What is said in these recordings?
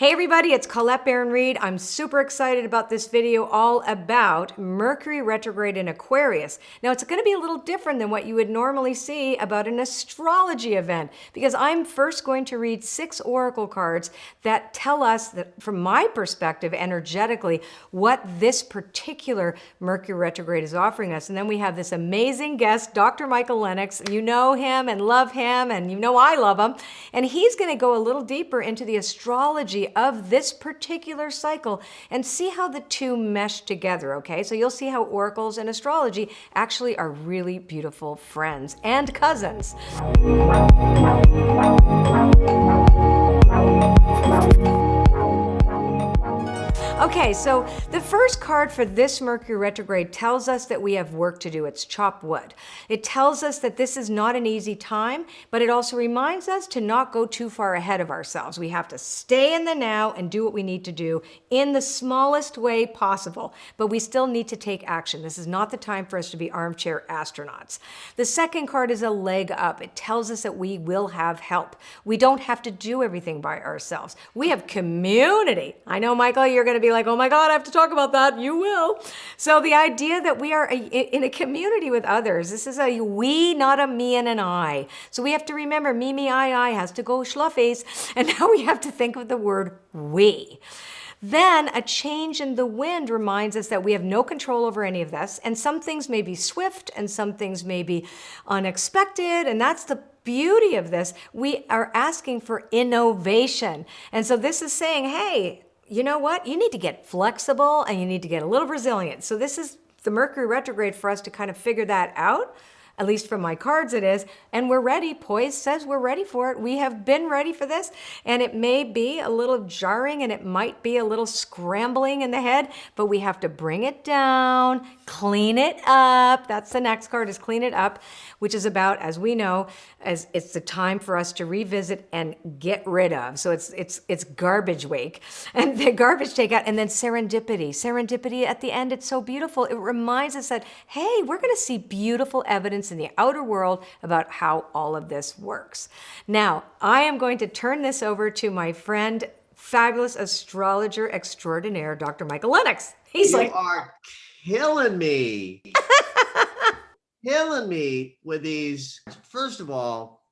Hey everybody, it's Colette Baron-Reid. I'm super excited about this video all about Mercury retrograde in Aquarius. Now it's going to be a little different than what you would normally see about an astrology event because I'm first going to read 6 oracle cards that tell us that from my perspective energetically what this particular Mercury retrograde is offering us. And then we have this amazing guest, Dr. Michael Lennox. You know him and love him and you know I love him. And he's going to go a little deeper into the astrology of this particular cycle and see how the two mesh together, okay? So you'll see how oracles and astrology actually are really beautiful friends and cousins. Okay, so the first card for this Mercury retrograde tells us that we have work to do. It's chop wood. It tells us that this is not an easy time, but it also reminds us to not go too far ahead of ourselves. We have to stay in the now and do what we need to do in the smallest way possible, but we still need to take action. This is not the time for us to be armchair astronauts. The second card is a leg up. It tells us that we will have help. We don't have to do everything by ourselves. We have community. I know, Michael, you're going to be like, oh my God, I have to talk about that. You will. So the idea that we are in a community with others, this is a we, not a me and an I. So we have to remember me, I has to go schluffies. And now we have to think of the word we. Then a change in the wind reminds us that we have no control over any of this. And some things may be swift and some things may be unexpected. And that's the beauty of this. We are asking for innovation. And so this is saying, hey, you know what? You need to get flexible and you need to get a little resilient. So this is the Mercury retrograde for us to kind of figure that out. At least from my cards it is. And we're ready. Poise says we're ready for it. We have been ready for this. And it may be a little jarring and it might be a little scrambling in the head, but we have to bring it down, clean it up. That's the next card, is clean it up, which is about, as we know, as it's the time for us to revisit and get rid of. So it's garbage wake and the garbage takeout, and then serendipity. Serendipity at the end, it's so beautiful. It reminds us that, hey, we're going to see beautiful evidence in the outer world about how all of this works. Now, I am going to turn this over to my friend, fabulous astrologer extraordinaire, Dr. Michael Lennox. You are killing me. Killing me with these. First of all,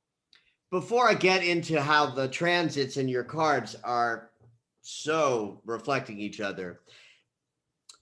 before I get into how the transits in your cards are so reflecting each other,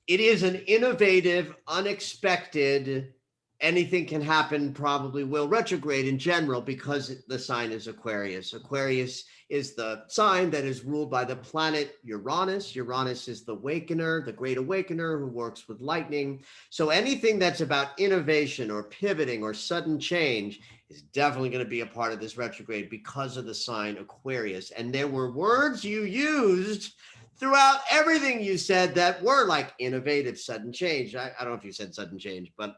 it is an innovative, unexpected, anything can happen, probably will retrograde in general because the sign is Aquarius. Aquarius is the sign that is ruled by the planet Uranus. Uranus is the awakener, the great awakener who works with lightning. So anything that's about innovation or pivoting or sudden change is definitely going to be a part of this retrograde because of the sign Aquarius. And there were words you used throughout everything you said that were like innovative, sudden change. I don't know if you said sudden change, but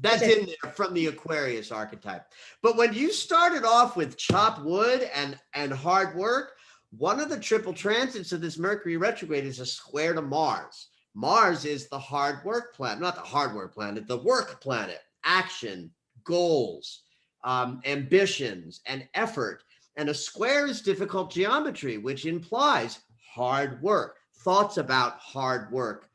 that's in there from the Aquarius archetype. But when you started off with chop wood and hard work, one of the triple transits of this Mercury retrograde is a square to Mars. Mars is the hard work planet, not the hard work planet, the work planet, action, goals, ambitions, and effort. And a square is difficult geometry, which implies hard work, thoughts about hard work,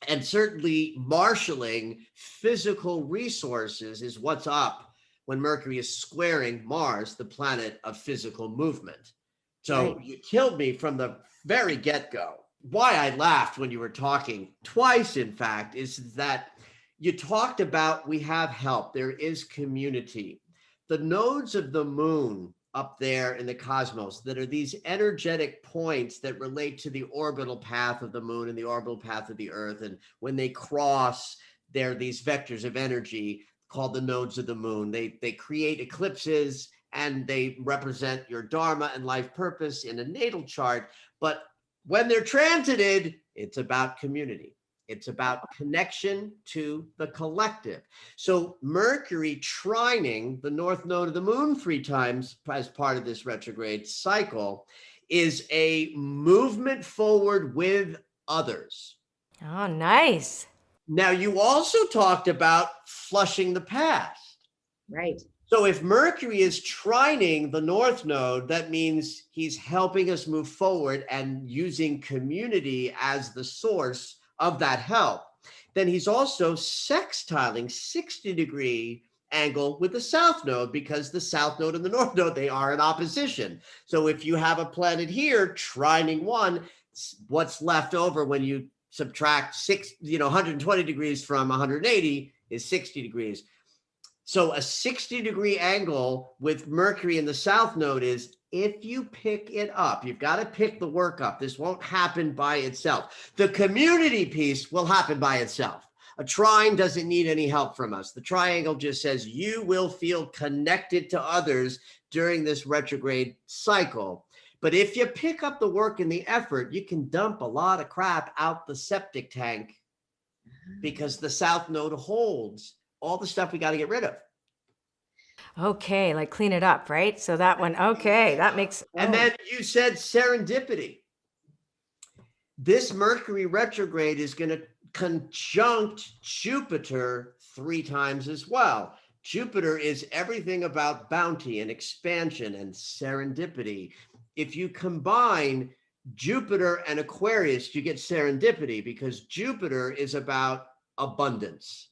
and certainly marshaling physical resources is what's up when Mercury is squaring Mars, the planet of physical movement. So right. You killed me from the very get-go. Why I laughed when you were talking twice, in fact, is that you talked about we have help. There is community. The nodes of the moon up there in the cosmos that are these energetic points that relate to the orbital path of the moon and the orbital path of the earth. And when they cross, they're these vectors of energy called the nodes of the moon. They create eclipses and they represent your dharma and life purpose in a natal chart. But when they're transited, it's about community. It's about connection to the collective. So Mercury trining the north node of the moon 3 times as part of this retrograde cycle is a movement forward with others. Oh, nice. Now, you also talked about flushing the past. Right. So if Mercury is trining the North Node, that means he's helping us move forward and using community as the source of that help. Then he's also sextiling 60-degree angle with the South Node, because the South Node and the North Node, they are in opposition. So if you have a planet here trining one, what's left over when you subtract 120 degrees from 180 is 60 degrees. So a 60-degree angle with Mercury in the South Node is, if you pick it up, you've got to pick the work up. This won't happen by itself. The community piece will happen by itself. A trine doesn't need any help from us. The triangle just says you will feel connected to others during this retrograde cycle. But if you pick up the work and the effort, you can dump a lot of crap out the septic tank, because the South Node holds all the stuff we got to get rid of. Okay, like clean it up, right? So that one, okay, that makes. And then you said serendipity. This Mercury retrograde is going to conjunct Jupiter 3 times as well. Jupiter is everything about bounty and expansion and serendipity. If you combine Jupiter and Aquarius, you get serendipity, because Jupiter is about abundance.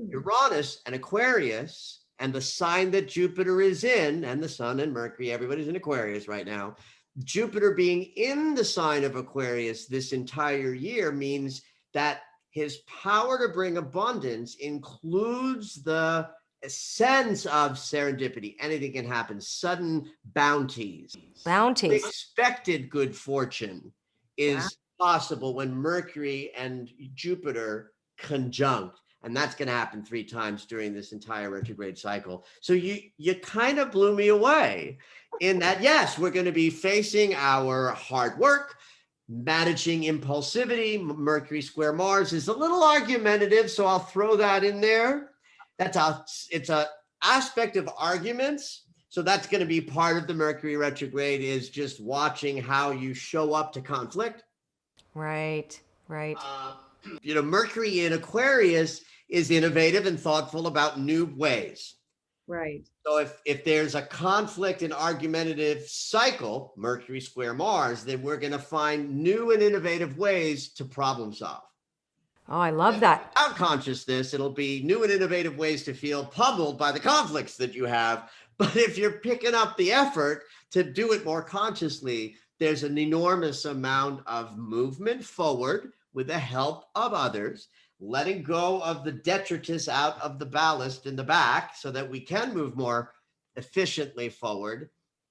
Uranus and Aquarius, and the sign that Jupiter is in, and the Sun and Mercury, everybody's in Aquarius right now. Jupiter being in the sign of Aquarius this entire year means that his power to bring abundance includes the sense of serendipity. Anything can happen. Sudden bounties. Unexpected good fortune is possible when Mercury and Jupiter conjunct. And that's going to happen 3 times during this entire retrograde cycle. So you kind of blew me away in that, yes, we're going to be facing our hard work, managing impulsivity. Mercury square Mars is a little argumentative, so I'll throw that in there. It's a aspect of arguments. So that's going to be part of the Mercury retrograde, is just watching how you show up to conflict. Right. Mercury in Aquarius is innovative and thoughtful about new ways. Right. So if there's a conflict and argumentative cycle, Mercury square Mars, then we're going to find new and innovative ways to problem solve. Oh, I love that. Without consciousness, it'll be new and innovative ways to feel pummeled by the conflicts that you have. But if you're picking up the effort to do it more consciously, there's an enormous amount of movement forward with the help of others, letting go of the detritus out of the ballast in the back so that we can move more efficiently forward.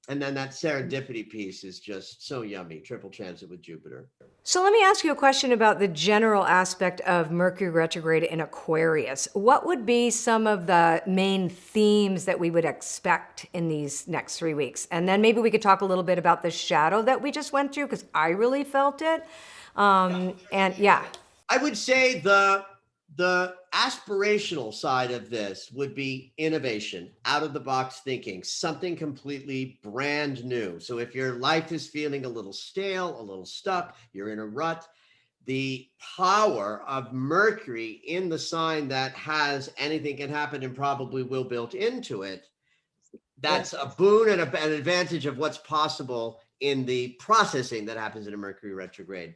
And then that serendipity piece is just so yummy. Triple transit with Jupiter. So let me ask you a question about the general aspect of Mercury retrograde in Aquarius. What would be some of the main themes that we would expect in these next 3 weeks? And then maybe we could talk a little bit about the shadow that we just went through, because I really felt it. I would say the aspirational side of this would be innovation, out of the box thinking, something completely brand new. So if your life is feeling a little stale, a little stuck, you're in a rut, the power of Mercury in the sign that has anything can happen and probably will built into it, that's a boon and an advantage of what's possible in the processing that happens in a Mercury retrograde.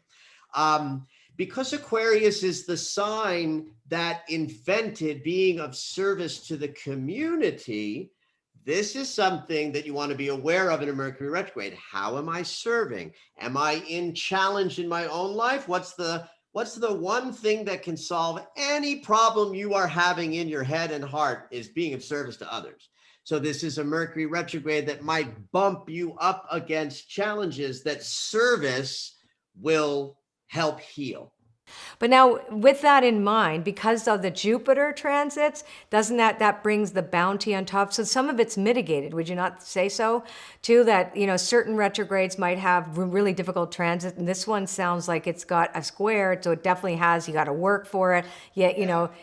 Because Aquarius is the sign that invented being of service to the community, this is something that you want to be aware of in a Mercury retrograde. How am I serving? Am I in challenge in my own life? What's the one thing that can solve any problem you are having in your head and heart, is being of service to others. So this is a Mercury retrograde that might bump you up against challenges that service will help heal. But now, with that in mind, because of the Jupiter transits, doesn't that brings the bounty on top? So some of it's mitigated. Would you not say so? Too, that, certain retrogrades might have really difficult transits, and this one sounds like it's got a square, so it definitely has. You got to work for it. Yet,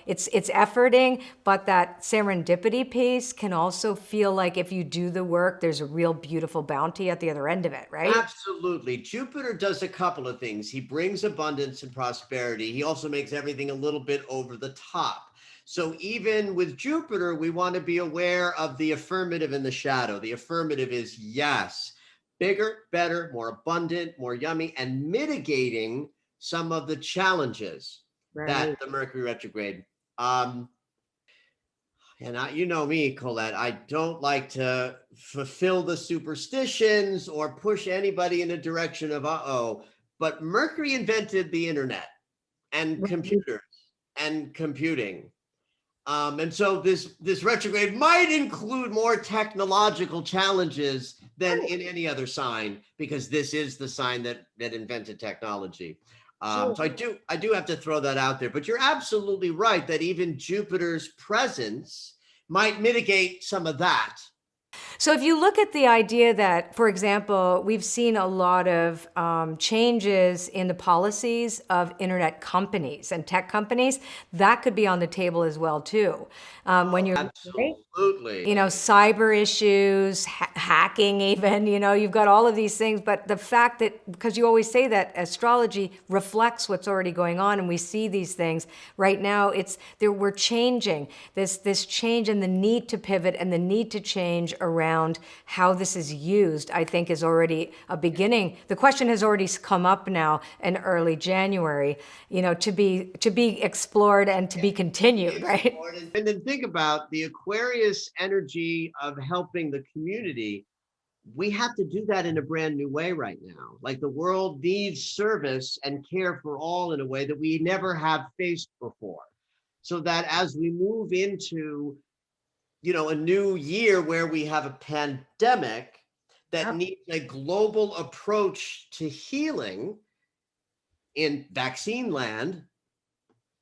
it's efforting, but that serendipity piece can also feel like if you do the work, there's a real beautiful bounty at the other end of it, right? Absolutely. Jupiter does a couple of things. He brings abundance and prosperity. He also makes everything a little bit over the top. So even with Jupiter, we want to be aware of the affirmative and the shadow. The affirmative is yes, bigger, better, more abundant, more yummy, and mitigating some of the challenges that the Mercury retrograde. And you know me, Colette, I don't like to fulfill the superstitions or push anybody in a direction of uh-oh, but Mercury invented the internet and computers and computing. And so this retrograde might include more technological challenges than in any other sign, because this is the sign that invented technology. So I do have to throw that out there. But you're absolutely right that even Jupiter's presence might mitigate some of that. So if you look at the idea that, for example, we've seen a lot of changes in the policies of internet companies and tech companies, that could be on the table as well too. When you're absolutely, you know, cyber issues, hacking even, you know, you've got all of these things. But the fact that, because you always say that astrology reflects what's already going on, and we see these things right now, we're changing. This change and the need to pivot and the need to change around how this is used, I think, is already a beginning. The question has already come up now in early January, you know, to be explored and to be continued, right? And then think about the Aquarius energy of helping the community. We have to do that in a brand new way right now. Like, the world needs service and care for all in a way that we never have faced before. So that as we move into, you know, a new year where we have a pandemic that needs a global approach to healing in vaccine land,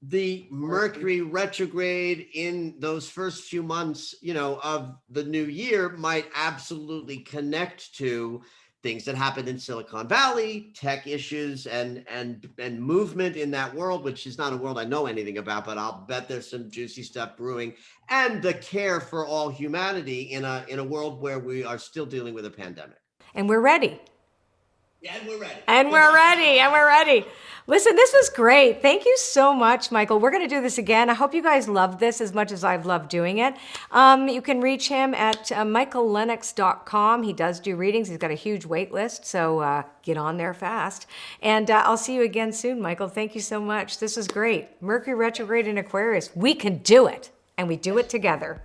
the Mercury retrograde in those first few months, you know, of the new year might absolutely connect to things that happened in Silicon Valley, tech issues and movement in that world, which is not a world I know anything about, but I'll bet there's some juicy stuff brewing, and the care for all humanity in a world where we are still dealing with a pandemic. And we're ready. Yeah, and we're ready. And we're ready. And we're ready. Listen, this was great. Thank you so much, Michael. We're going to do this again. I hope you guys loved this as much as I've loved doing it. You can reach him at michaellennox.com. He does do readings. He's got a huge wait list, so get on there fast. And I'll see you again soon, Michael. Thank you so much. This was great. Mercury retrograde in Aquarius. We can do it, and we do it together.